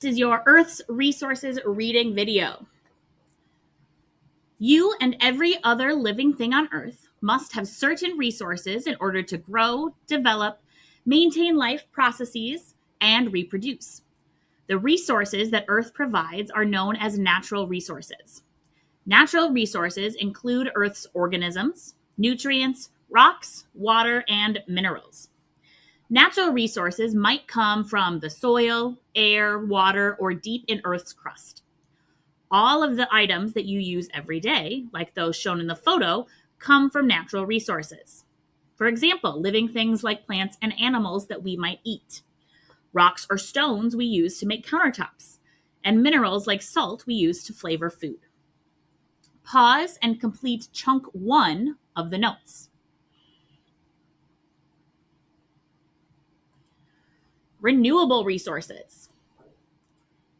This is your Earth's Resources reading video. You and every other living thing on Earth must have certain resources in order to grow, develop, maintain life processes, and reproduce. The resources that Earth provides are known as natural resources. Natural resources include Earth's organisms, nutrients, rocks, water, and minerals. Natural resources might come from the soil, air, water, or deep in Earth's crust. All of the items that you use every day, like those shown in the photo, come from natural resources. For example, living things like plants and animals that we might eat, rocks or stones we use to make countertops, and minerals like salt we use to flavor food. Pause and complete chunk 1 of the notes. Renewable resources.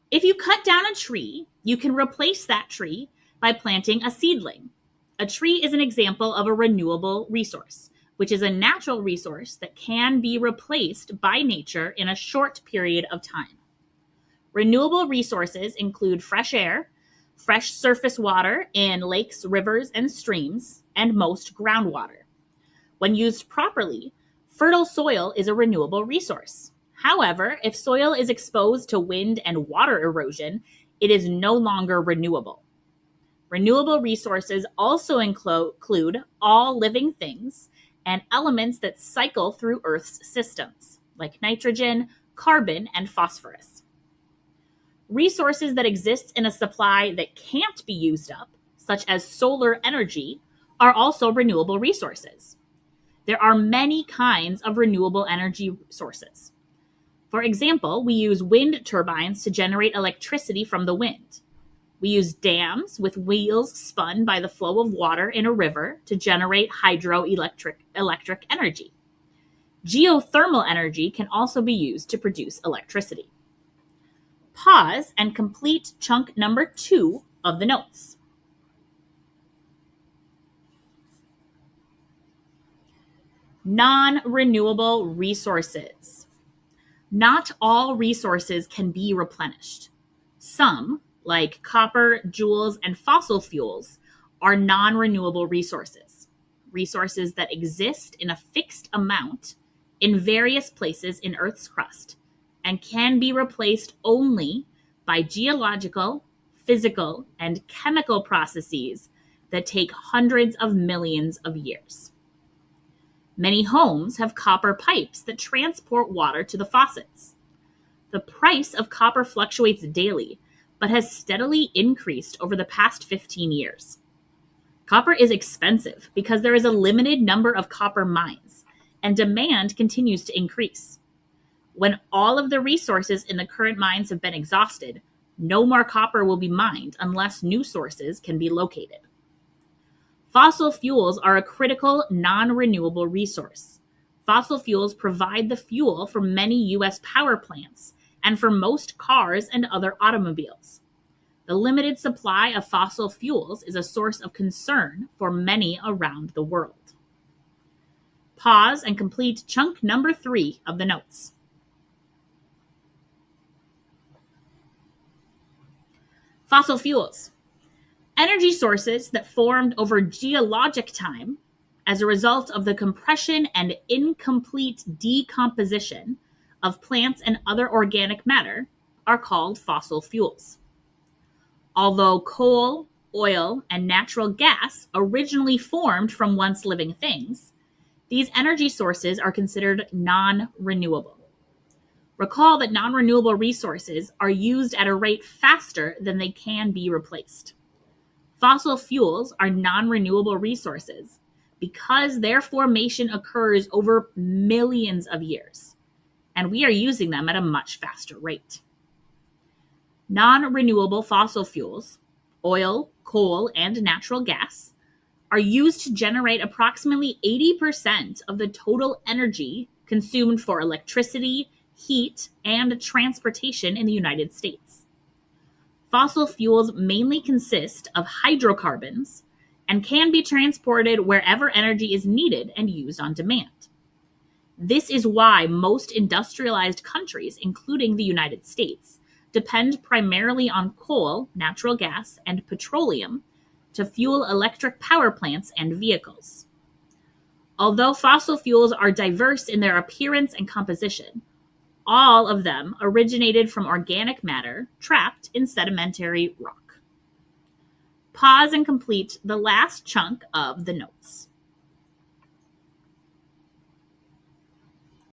If you cut down a tree, you can replace that tree by planting a seedling. A tree is an example of a renewable resource, which is a natural resource that can be replaced by nature in a short period of time. Renewable resources include fresh air, fresh surface water in lakes, rivers, and streams, and most groundwater. When used properly, fertile soil is a renewable resource. However, if soil is exposed to wind and water erosion, it is no longer renewable. Renewable resources also include all living things and elements that cycle through Earth's systems, like nitrogen, carbon, and phosphorus. Resources that exist in a supply that can't be used up, such as solar energy, are also renewable resources. There are many kinds of renewable energy sources. For example, we use wind turbines to generate electricity from the wind. We use dams with wheels spun by the flow of water in a river to generate hydroelectric energy. Geothermal energy can also be used to produce electricity. Pause and complete chunk number 2 of the notes. Non-renewable resources. Not all resources can be replenished. Some, like copper, jewels, and fossil fuels, are non-renewable resources, resources that exist in a fixed amount in various places in Earth's crust and can be replaced only by geological, physical, and chemical processes that take hundreds of millions of years. Many homes have copper pipes that transport water to the faucets. The price of copper fluctuates daily, but has steadily increased over the past 15 years. Copper is expensive because there is a limited number of copper mines, and demand continues to increase. When all of the resources in the current mines have been exhausted, no more copper will be mined unless new sources can be located. Fossil fuels are a critical non-renewable resource. Fossil fuels provide the fuel for many U.S. power plants and for most cars and other automobiles. The limited supply of fossil fuels is a source of concern for many around the world. Pause and complete chunk number 3 of the notes. Fossil fuels. Energy sources that formed over geologic time as a result of the compression and incomplete decomposition of plants and other organic matter are called fossil fuels. Although coal, oil, and natural gas originally formed from once living things, these energy sources are considered non-renewable. Recall that non-renewable resources are used at a rate faster than they can be replaced. Fossil fuels are non-renewable resources because their formation occurs over millions of years, and we are using them at a much faster rate. Non-renewable fossil fuels, oil, coal, and natural gas, are used to generate approximately 80% of the total energy consumed for electricity, heat, and transportation in the United States. Fossil fuels mainly consist of hydrocarbons and can be transported wherever energy is needed and used on demand. This is why most industrialized countries, including the United States, depend primarily on coal, natural gas, and petroleum to fuel electric power plants and vehicles. Although fossil fuels are diverse in their appearance and composition, all of them originated from organic matter trapped in sedimentary rock. Pause and complete the last chunk of the notes.